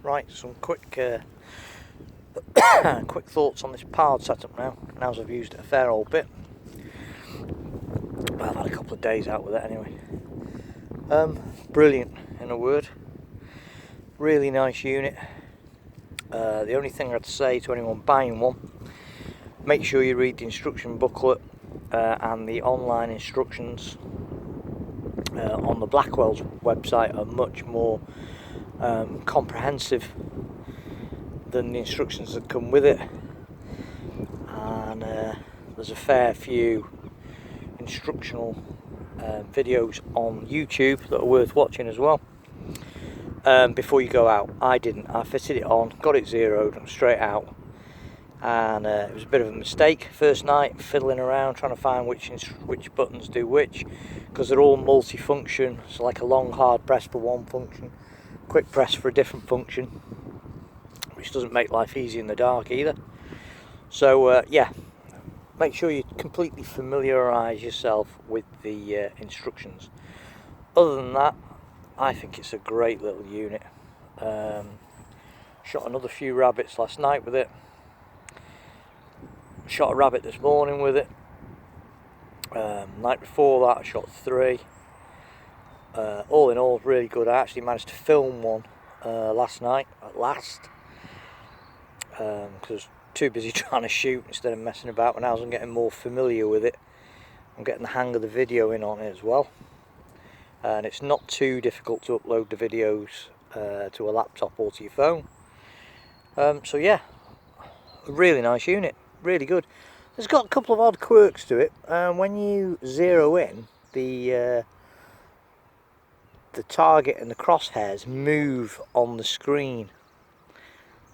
Right, some quick quick thoughts on this powered setup now as I've used it a fair old bit. Well, I've had a couple of days out with it anyway. Brilliant, in a word. Really nice unit. The only thing I'd say to anyone buying one, make sure you read the instruction booklet and the online instructions on the Blackwell's website are much more comprehensive than the instructions that come with it, and there's a fair few instructional videos on YouTube that are worth watching as well. Before you go out, I fitted it on, got it zeroed and straight out, and it was a bit of a mistake first night, fiddling around trying to find which buttons do which, because they're all multi-function. It's like a long hard press for one function, quick press for a different function, which doesn't make life easy in the dark either. So yeah, make sure you completely familiarise yourself with the instructions. Other than that, I think it's a great little unit. Shot another few rabbits last night with it. Shot a rabbit this morning with it. Night before that I shot 3. All in all, really good. I actually managed to film one last night at last, because I was too busy trying to shoot instead of messing about. And as I'm getting more familiar with it, I'm getting the hang of the video in on it as well, and it's not too difficult to upload the videos to a laptop or to your phone. So yeah, a really nice unit, really good. It's got a couple of odd quirks to it. When you zero in, the target and the crosshairs move on the screen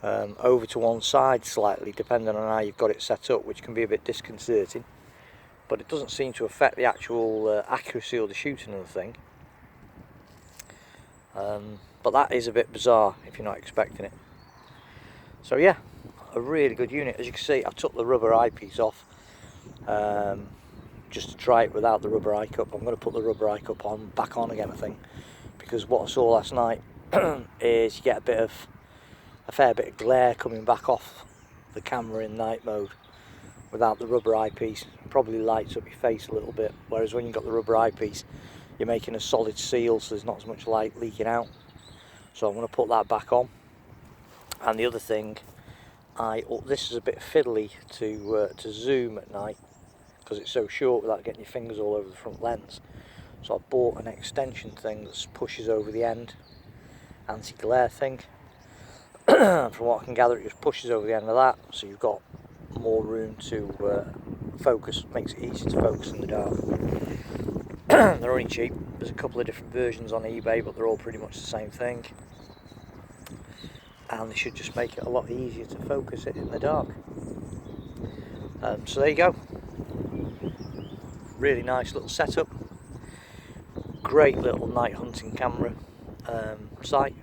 over to one side slightly, depending on how you've got it set up, which can be a bit disconcerting, but it doesn't seem to affect the actual accuracy or the shooting of the thing. But that is a bit bizarre if you're not expecting it. So yeah, a really good unit. As you can see, I took the rubber eyepiece off just to try it without the rubber eye cup. I'm going to put the rubber eye cup back on again, I think, because what I saw last night is you get a fair bit of glare coming back off the camera in night mode without the rubber eyepiece. It probably lights up your face a little bit, whereas when you've got the rubber eyepiece, you're making a solid seal, so there's not as much light leaking out. So I'm going to put that back on. And the other thing, this is a bit fiddly to zoom at night because it's so short without getting your fingers all over the front lens. So I bought an extension thing that pushes over the end, anti-glare thing. From what I can gather, it just pushes over the end of that, so you've got more room to focus. Makes it easy to focus in the dark. They're only cheap. There's a couple of different versions on eBay, but they're all pretty much the same thing, and they should just make it a lot easier to focus it in the dark. So there you go. Really nice little setup. Great little night hunting camera sight,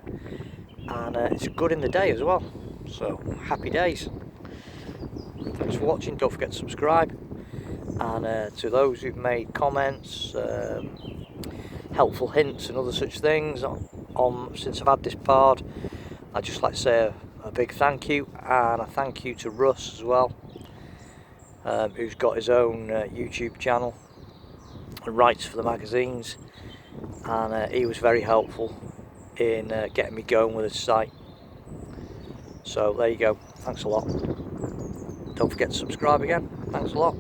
and it's good in the day as well. So happy days. Thanks for watching. Don't forget to subscribe, and to those who've made comments, helpful hints and other such things since I've had this pod, I'd just like to say a big thank you, and a thank you to Russ as well, who's got his own YouTube channel and writes for the magazines, and he was very helpful in getting me going with this site. So there you go. Thanks a lot. Don't forget to subscribe again. Thanks a lot.